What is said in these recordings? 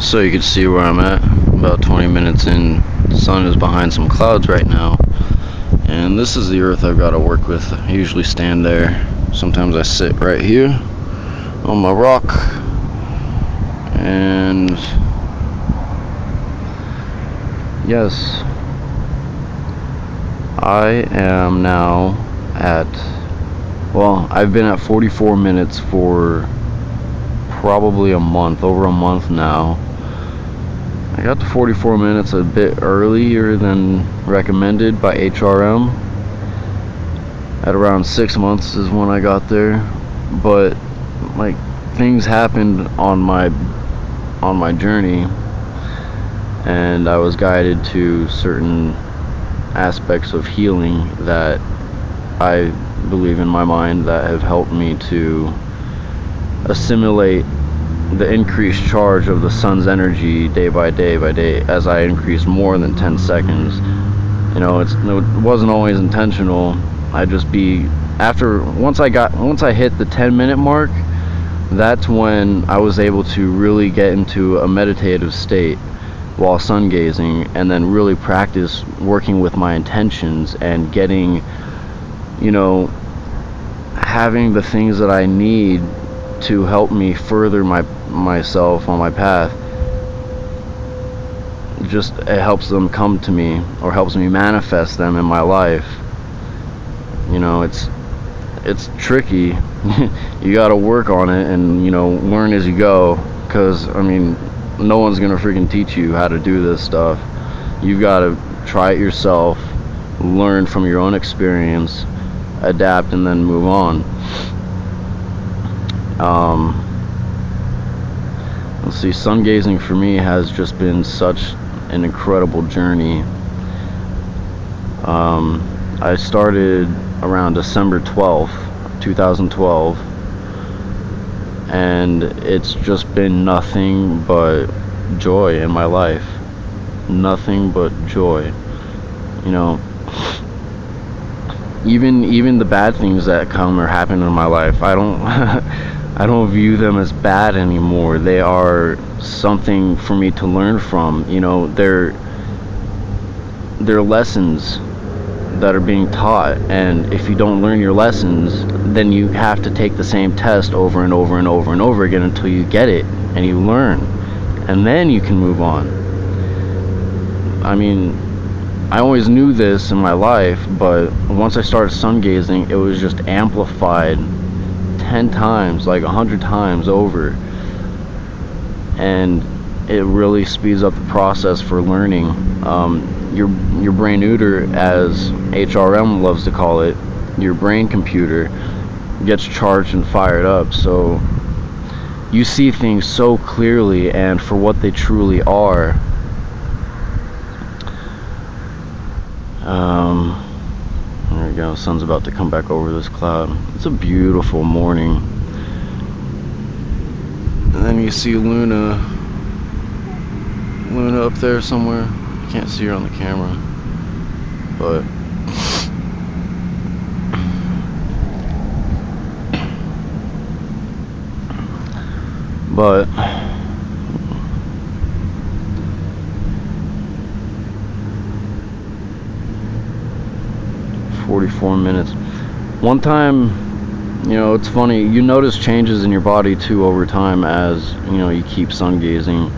So you can see where I'm at. About 20 minutes in. The sun is behind some clouds right now. And this is the earth I've got to work with. I usually stand there. Sometimes I sit right here on my rock. And yes, I am now at, well, I've been at 44 minutes for probably a month, over a month now. I got to 44 minutes a bit earlier than recommended by HRM. At around 6 months is when I got there, but like things happened on my journey, and I was guided to certain aspects of healing that I believe in my mind that have helped me to assimilate the increased charge of the sun's energy day by day as I increased more than 10 seconds. You know, it wasn't always intentional. I just be once I hit the 10-minute mark, that's when I was able to really get into a meditative state while sun gazing, and then really practice working with my intentions and getting, you know, having the things that I need to help me further myself on my path. Just it helps them come to me, or helps me manifest them in my life. You know, it's tricky. You got to work on it, and, you know, learn as you go, because I mean, no one's gonna freaking teach you how to do this stuff. You've got to try it yourself, learn from your own experience, adapt, and then move on. Let's see, sun gazing for me has just been such an incredible journey. I started around December 12th, 2012, and it's just been nothing but joy in my life. Nothing but joy. You know, even the bad things that come or happen in my life, I don't I don't view them as bad anymore. They are something for me to learn from. You know, they're lessons that are being taught, and if you don't learn your lessons, then you have to take the same test over and over and over and over again until you get it and you learn, and then you can move on. I mean, I always knew this in my life, but once I started sun gazing, it was just amplified 10 times, like 100 times over, and it really speeds up the process for learning. Your brain neuter, as HRM loves to call it, your brain computer gets charged and fired up, so you see things so clearly and for what they truly are. There we go, sun's about to come back over this cloud. It's a beautiful morning. And then you see Luna up there somewhere. Can't see her on the camera, but but 44 minutes. One time, you know, it's funny, you notice changes in your body too over time as, you know, you keep sun gazing.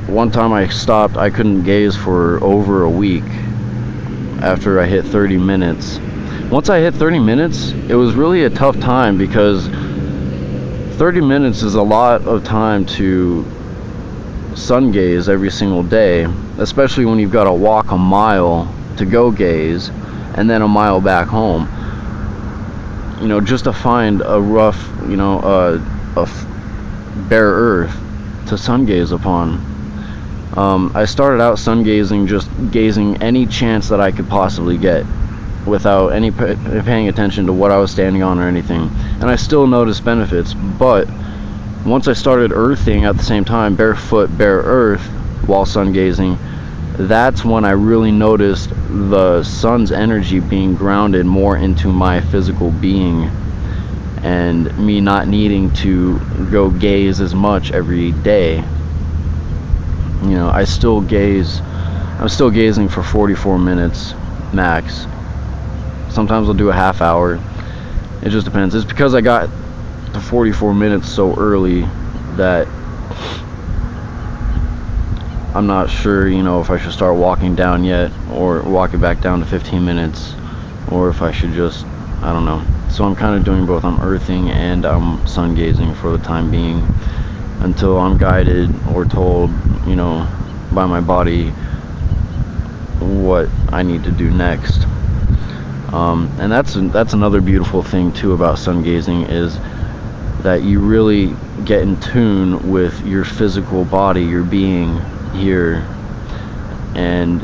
One time I stopped, I couldn't gaze for over a week after I hit 30 minutes. Once I hit 30 minutes, it was really a tough time, because 30 minutes is a lot of time to sun gaze every single day, especially when you've got to walk a mile to go gaze and then a mile back home. You know, just to find a rough, you know, bare earth to sun gaze upon. I started out sun gazing, just gazing any chance that I could possibly get, without any paying attention to what I was standing on or anything, and I still noticed benefits. But once I started earthing at the same time, barefoot, bare earth, while sun gazing, that's when I really noticed the sun's energy being grounded more into my physical being, and me not needing to go gaze as much every day. You know, I'm still gazing for 44 minutes max. Sometimes I'll do a half hour. It just depends. It's because I got to 44 minutes so early that I'm not sure, you know, if I should start walking down yet, or walking back down to 15 minutes, or if I should just, I don't know. So I'm kind of doing both. I'm earthing and I'm sun gazing for the time being, until I'm guided or told, you know, by my body what I need to do next. And that's another beautiful thing too about sun gazing, is that you really get in tune with your physical body, your being here, and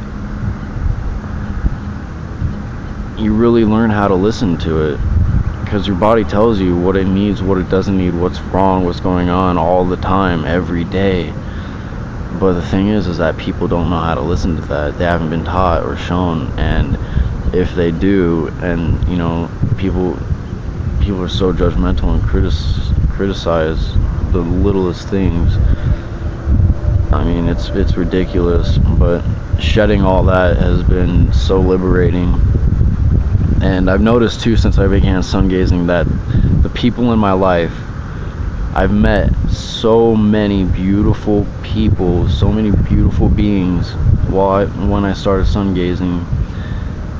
you really learn how to listen to it, because your body tells you what it needs, what it doesn't need, what's wrong, what's going on all the time, every day. But the thing is that people don't know how to listen to that. They haven't been taught or shown, and if they do, and you know, people are so judgmental and criticize the littlest things. I mean, it's ridiculous, but shedding all that has been so liberating. And I've noticed too, since I began sun gazing, that the people in my life, I've met so many beautiful people, so many beautiful beings when I started sun gazing,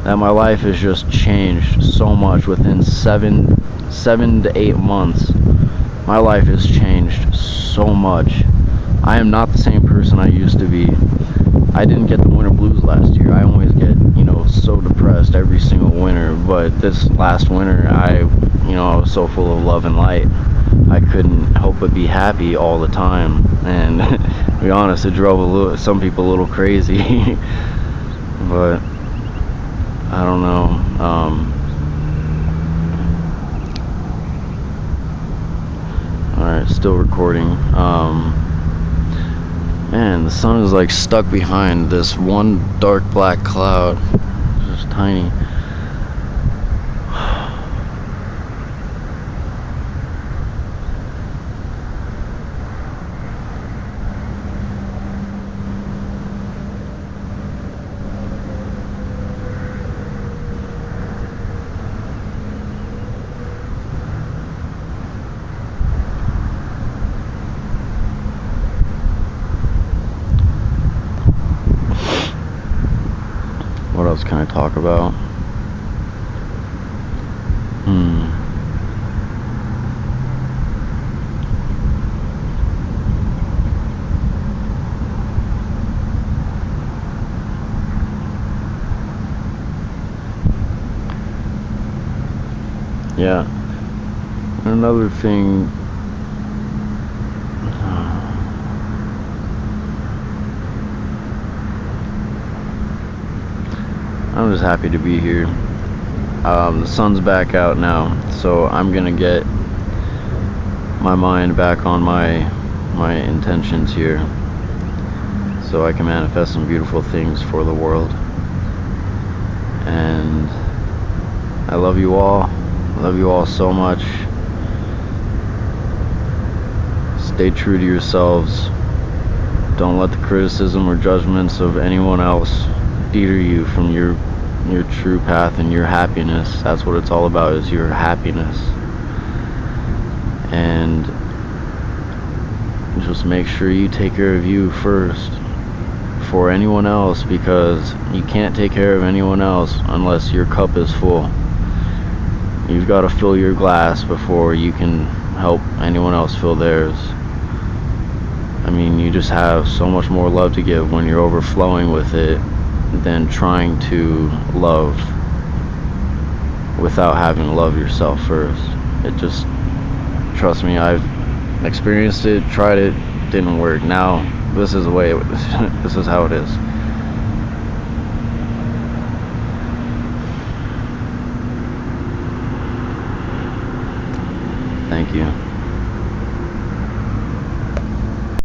that my life has just changed so much. Within 7 to 8 months, my life has changed so much. I am not the same person I used to be. I didn't get the winter blues last year. I always get, you know, so depressed every single winter. But this last winter, I was so full of love and light. I couldn't help but be happy all the time. And to be honest, it drove some people a little crazy. But I don't know. Alright, still recording. Man, the sun is like stuck behind this one dark black cloud. It's just tiny. What else can I talk about? Yeah. Another thing. I'm just happy to be here. The sun's back out now, so I'm gonna get my mind back on my intentions here, so I can manifest some beautiful things for the world. And I love you all. I love you all so much. Stay true to yourselves. Don't let the criticism or judgments of anyone else deter you from your true path and your happiness. That's what it's all about, is your happiness. And just make sure you take care of you first before anyone else, because you can't take care of anyone else unless your cup is full. You've got to fill your glass before you can help anyone else fill theirs. I mean, you just have so much more love to give when you're overflowing with it than trying to love without having to love yourself first. It just, trust me, I've experienced it, tried it, didn't work. Now this is the way this is how it is. Thank you.